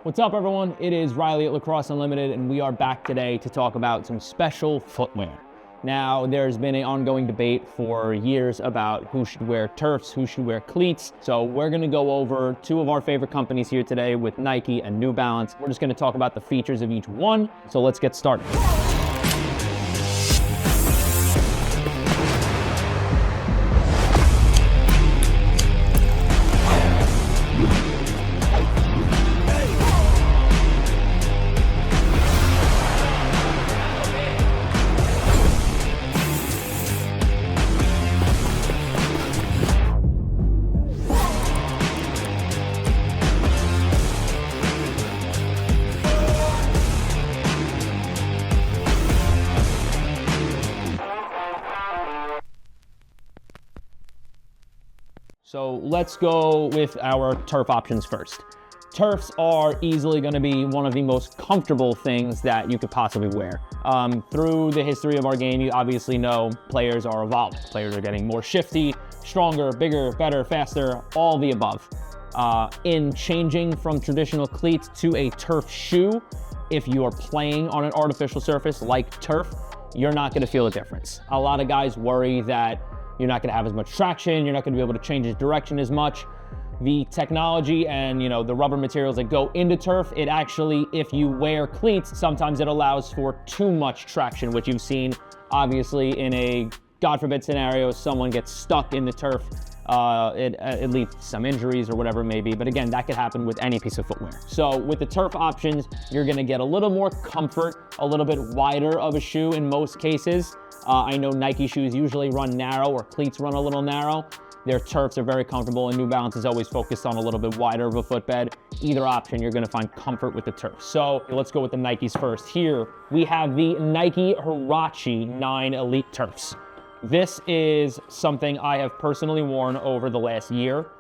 What's up, everyone? It is Riley at Lacrosse Unlimited, and we are back today to talk about some special footwear. Now, there's been an ongoing debate for years about who should wear turfs, who should wear cleats. So we're gonna go over two of our favorite companies here today with Nike and New Balance. We're just gonna talk about the features of each one. So let's get started. So let's go with our turf options first. Turfs are easily going to be one of the most comfortable things that you could possibly wear. Through the history of our game, you obviously know players are evolving. Players are getting more shifty, stronger, bigger, better, faster, all the above. In changing from traditional cleats to a turf shoe, if you are playing on an artificial surface like turf, you're not going to feel a difference. A lot of guys worry that you're not going to have as much traction, you're not going to be able to change its direction as much. The technology and the rubber materials that go into turf, it actually, if you wear cleats, sometimes it allows for too much traction, which you've seen obviously in a God forbid scenario, someone gets stuck in the turf, it leads to some injuries or whatever it may be. But again, that could happen with any piece of footwear. So with the turf options, you're going to get a little more comfort, a little bit wider of a shoe in most cases. I know Nike shoes usually run narrow, or cleats run a little narrow. Their turfs are very comfortable, and New Balance is always focused on a little bit wider of a footbed. Either option, you're going to find comfort with the turf. So let's go with the Nikes first. Here we have the Nike Huarache 9 Elite Turfs. This is something I have personally worn over the last year.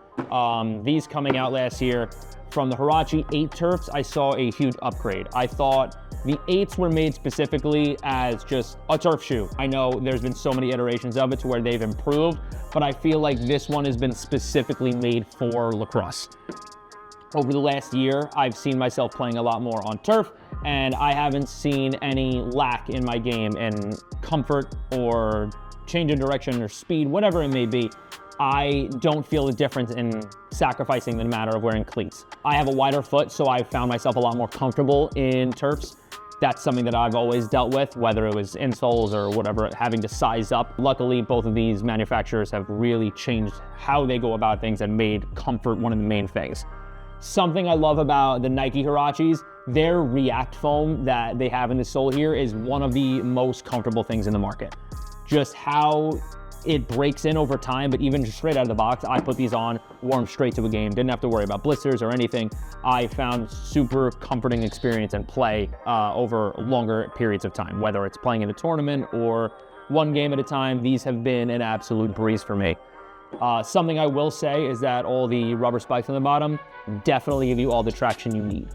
These coming out last year. From the Huarache 8 turfs, I saw a huge upgrade. I thought the 8s were made specifically as just a turf shoe. I know there's been so many iterations of it to where they've improved, but I feel like this one has been specifically made for lacrosse. Over the last year, I've seen myself playing a lot more on turf, and I haven't seen any lack in my game in comfort or change in direction or speed, whatever it may be. I don't feel the difference in sacrificing the matter of wearing cleats. I have a wider foot, so I found myself a lot more comfortable in turfs. That's something that I've always dealt with, whether it was insoles or whatever, having to size up. Luckily, both of these manufacturers have really changed how they go about things and made comfort one of the main things. Something I love about the Nike Huaraches, their React foam that they have in the sole here is one of the most comfortable things in the market. Just how it breaks in over time, but even just straight out of the box, I put these on, wore them straight to a game, didn't have to worry about blisters or anything. I found super comforting experience and play over longer periods of time, whether it's playing in a tournament or one game at a time. These have been an absolute breeze for me. Something I will say is that all the rubber spikes on the bottom definitely give you all the traction you need.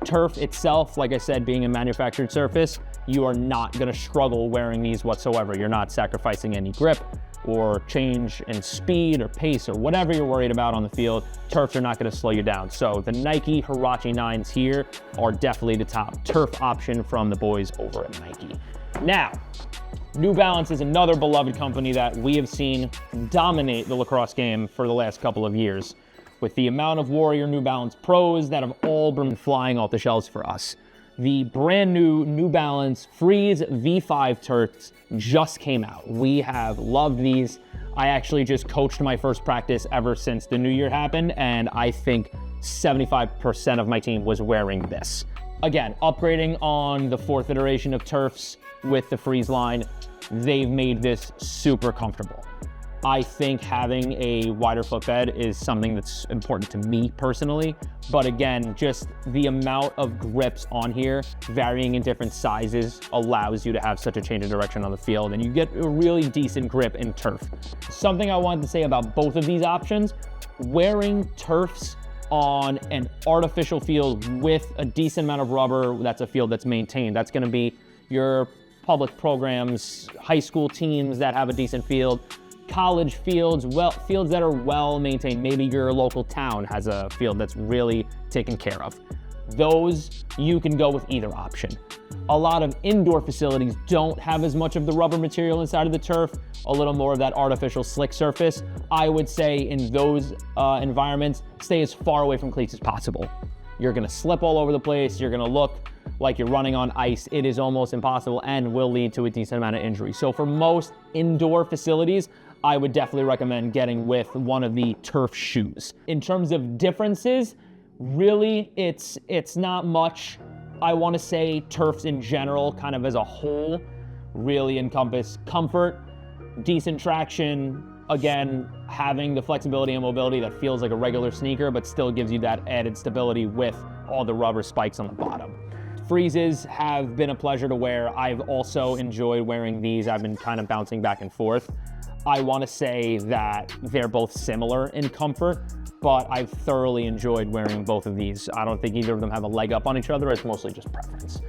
Turf itself, like I said, being a manufactured surface, you are not going to struggle wearing these whatsoever. You're not sacrificing any grip or change in speed or pace or whatever you're worried about on the field. Turfs are not going to slow you down. So the Nike Huarache 9s here are definitely the top turf option from the boys over at Nike. Now, New Balance is another beloved company that we have seen dominate the lacrosse game for the last couple of years, with the amount of Warrior New Balance Pros that have all been flying off the shelves for us. The brand new Balance Freeze V5 turfs just came out. We have loved these. I actually just coached my first practice ever since the new year happened, and I think 75% of my team was wearing this. Again, upgrading on the 4th iteration of turfs with the Freeze line, they've made this super comfortable. I think having a wider footbed is something that's important to me personally, but again, just the amount of grips on here, varying in different sizes, allows you to have such a change of direction on the field, and you get a really decent grip in turf. Something I wanted to say about both of these options, wearing turfs on an artificial field with a decent amount of rubber, that's a field that's maintained. That's gonna be your public programs, high school teams that have a decent field, college fields, fields that are well maintained. Maybe your local town has a field that's really taken care of. those you can go with either option. A lot of indoor facilities don't have as much of the rubber material inside of the turf, a little more of that artificial slick surface. I would say in those environments, stay as far away from cleats as possible. You're gonna slip all over the place, you're gonna look like you're running on ice. It is almost impossible and will lead to a decent amount of injury. So for most indoor facilities, I would definitely recommend getting with one of the turf shoes. In terms of differences, really, it's not much. I want to say turfs in general, kind of as a whole, really encompass comfort, decent traction, again, having the flexibility and mobility that feels like a regular sneaker, but still gives you that added stability with all the rubber spikes on the bottom. Freezes have been a pleasure to wear. I've also enjoyed wearing these. I've been kind of bouncing back and forth. I want to say that they're both similar in comfort, but I've thoroughly enjoyed wearing both of these. I don't think either of them have a leg up on each other. It's mostly just preference.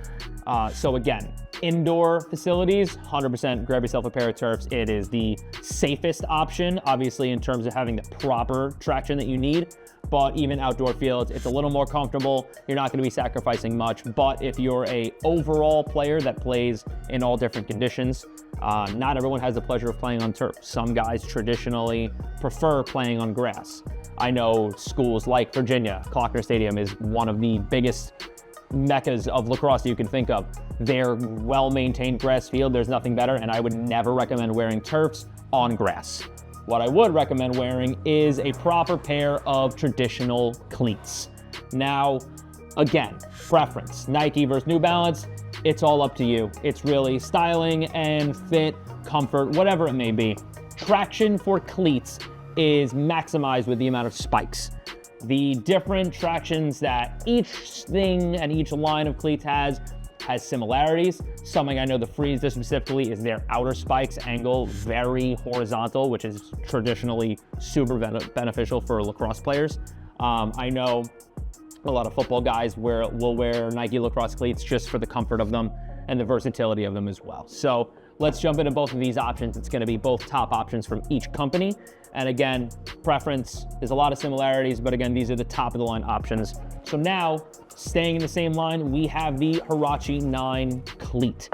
So again, indoor facilities, 100% grab yourself a pair of turfs. It is the safest option, obviously, in terms of having the proper traction that you need. But even outdoor fields, it's a little more comfortable. You're not gonna be sacrificing much. But if you're a overall player that plays in all different conditions, not everyone has the pleasure of playing on turf. Some guys traditionally prefer playing on grass. I know schools like Virginia, Clocker Stadium is one of the biggest meccas of lacrosse you can think of. They're well-maintained grass field, there's nothing better, and I would never recommend wearing turfs on grass. What I would recommend wearing is a proper pair of traditional cleats. Now, again, preference, Nike versus New Balance, it's all up to you. It's really styling and fit, comfort, whatever it may be. Traction for cleats is maximized with the amount of spikes. The different tractions that each thing and each line of cleats has similarities. Something I know the Freeze does specifically is their outer spikes angle very horizontal, which is traditionally super beneficial for lacrosse players. I know a lot of football guys will wear Nike lacrosse cleats just for the comfort of them and the versatility of them as well. So let's jump into both of these options. It's gonna be both top options from each company. And again, preference is a lot of similarities, but again, these are the top of the line options. So now, staying in the same line, we have the Huarache 9 Cleat.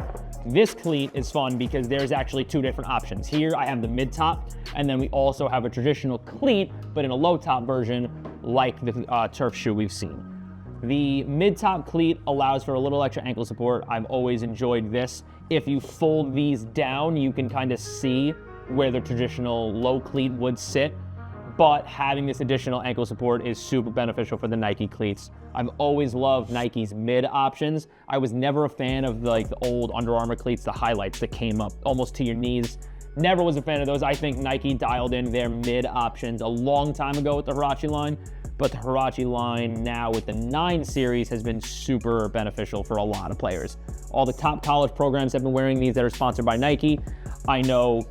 This cleat is fun because there's actually two different options. Here I have the mid-top, and then we also have a traditional cleat, but in a low-top version, like the turf shoe we've seen. The mid-top cleat allows for a little extra ankle support. I've always enjoyed this. If you fold these down, you can kind of see where the traditional low cleat would sit, but having this additional ankle support is super beneficial for the Nike cleats. I've always loved Nike's mid options. I was never a fan of the old Under Armour cleats, the highlights that came up almost to your knees. Never was a fan of those. I think Nike dialed in their mid options a long time ago with the Huarache line, but the Huarache line now with the 9 series has been super beneficial for a lot of players. All the top college programs have been wearing these that are sponsored by Nike. I know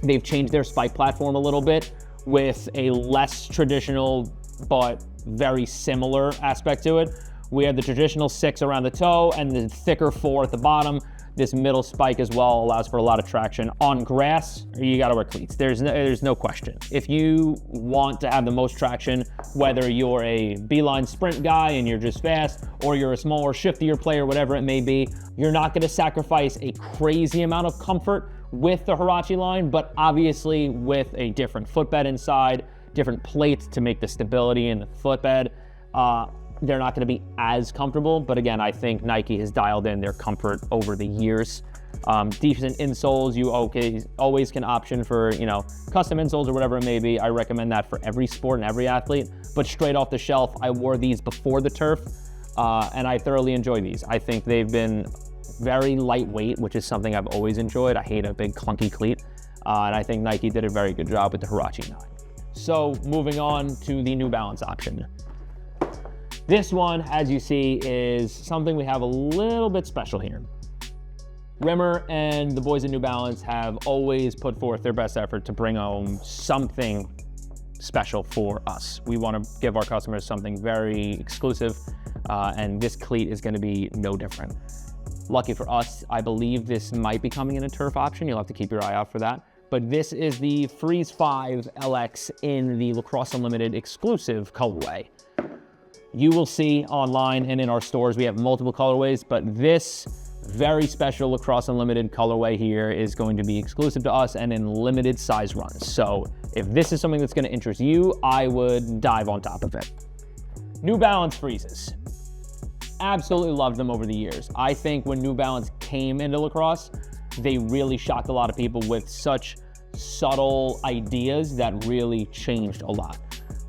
they've changed their spike platform a little bit with a less traditional but very similar aspect to it. We have the traditional 6 around the toe and the thicker 4 at the bottom. This middle spike as well allows for a lot of traction. On grass, you gotta wear cleats. There's no question. If you want to have the most traction, whether you're a beeline sprint guy and you're just fast, or you're a smaller, shiftier player, whatever it may be, you're not gonna sacrifice a crazy amount of comfort with the Huarache line, but obviously with a different footbed inside, different plates to make the stability in the footbed, they're not gonna be as comfortable. But again, I think Nike has dialed in their comfort over the years. Decent insoles, you always can option for, custom insoles or whatever it may be. I recommend that for every sport and every athlete, but straight off the shelf, I wore these before the turf, and I thoroughly enjoy these. I think they've been very lightweight, which is something I've always enjoyed. I hate a big clunky cleat, and I think Nike did a very good job with the Huarache 9. So moving on to the New Balance option. This one, as you see, is something we have a little bit special here. Rimmer and the boys at New Balance have always put forth their best effort to bring home something special for us. We want to give our customers something very exclusive, and this cleat is going to be no different. Lucky for us, I believe this might be coming in a turf option. You'll have to keep your eye out for that. But this is the Freeze 5 LX in the Lacrosse Unlimited exclusive colorway. You will see online and in our stores, we have multiple colorways, but this very special Lacrosse Unlimited colorway here is going to be exclusive to us and in limited size runs. So if this is something that's going to interest you, I would dive on top of it. New Balance Freezes. Absolutely loved them over the years. I think when New Balance came into lacrosse, they really shocked a lot of people with such subtle ideas that really changed a lot.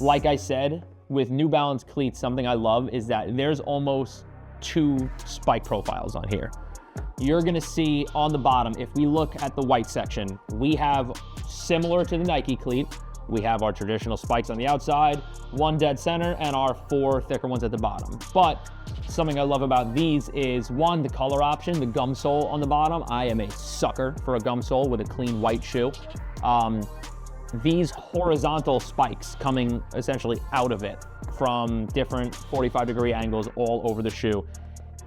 Like I said, with New Balance cleats, something I love is that there's almost 2 spike profiles on here. You're gonna see on the bottom, if we look at the white section, we have, similar to the Nike cleat, we have our traditional spikes on the outside, 1 dead center, and our 4 thicker ones at the bottom. But something I love about these is, 1, the color option, the gum sole on the bottom. I am a sucker for a gum sole with a clean white shoe. These horizontal spikes coming essentially out of it from different 45-degree angles all over the shoe,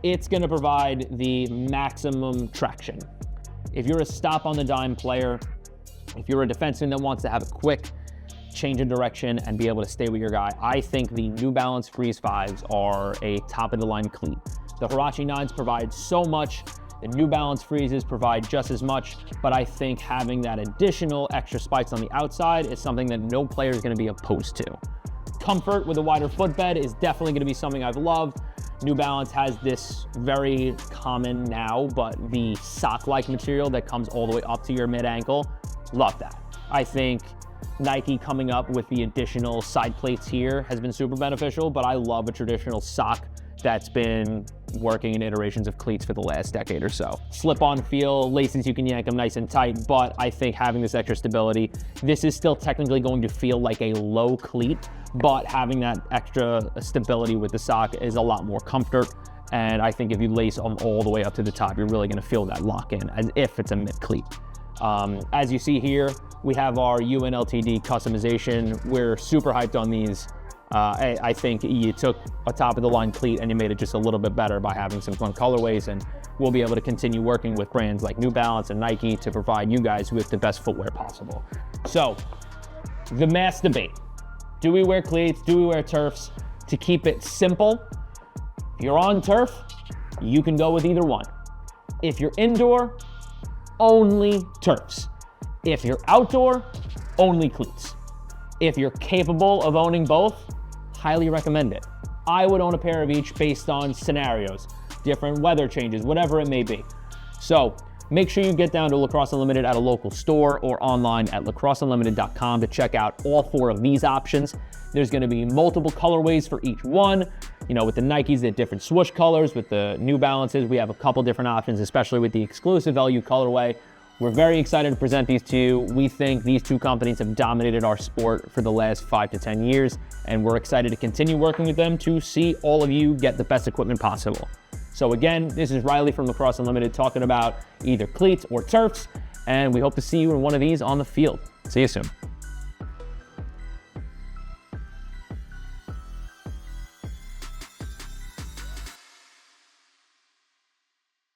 it's gonna provide the maximum traction. If you're a stop on the dime player, if you're a defenseman that wants to have a quick change in direction and be able to stay with your guy, I think the New Balance Freeze 5s are a top-of-the-line cleat. The Huarache 9s provide so much, the New Balance Freezes provide just as much, but I think having that additional extra spikes on the outside is something that no player is going to be opposed to. Comfort with a wider footbed is definitely going to be something I've loved. New Balance has this very common now, but the sock-like material that comes all the way up to your mid-ankle. Love that. I think Nike coming up with the additional side plates here has been super beneficial, but I love a traditional sock that's been working in iterations of cleats for the last decade or so. Slip-on feel, laces, you can yank them nice and tight, but I think having this extra stability, this is still technically going to feel like a low cleat, but having that extra stability with the sock is a lot more comfort. And I think if you lace them all the way up to the top, you're really gonna feel that lock in as if it's a mid cleat. As you see here, we have our UNLTD customization. We're super hyped on these. I think you took a top-of-the-line cleat and you made it just a little bit better by having some fun colorways, and we'll be able to continue working with brands like New Balance and Nike to provide you guys with the best footwear possible. So, the mass debate. Do we wear cleats? Do we wear turfs? To keep it simple, if you're on turf, you can go with either one. If you're indoor, only turfs. If you're outdoor, only cleats. If you're capable of owning both, highly recommend it. I would own a pair of each based on scenarios, different weather changes, whatever it may be. So make sure you get down to Lacrosse Unlimited at a local store or online at lacrosseunlimited.com to check out all 4 of these options. There's gonna be multiple colorways for each one. You know, with the Nikes, they're different swoosh colors. With the New Balances, we have a couple different options, especially with the exclusive LU colorway. We're very excited to present these to you. We think these 2 companies have dominated our sport for the last 5 to 10 years, and we're excited to continue working with them to see all of you get the best equipment possible. So again, this is Riley from Lacrosse Unlimited talking about either cleats or turfs, and we hope to see you in one of these on the field. See you soon.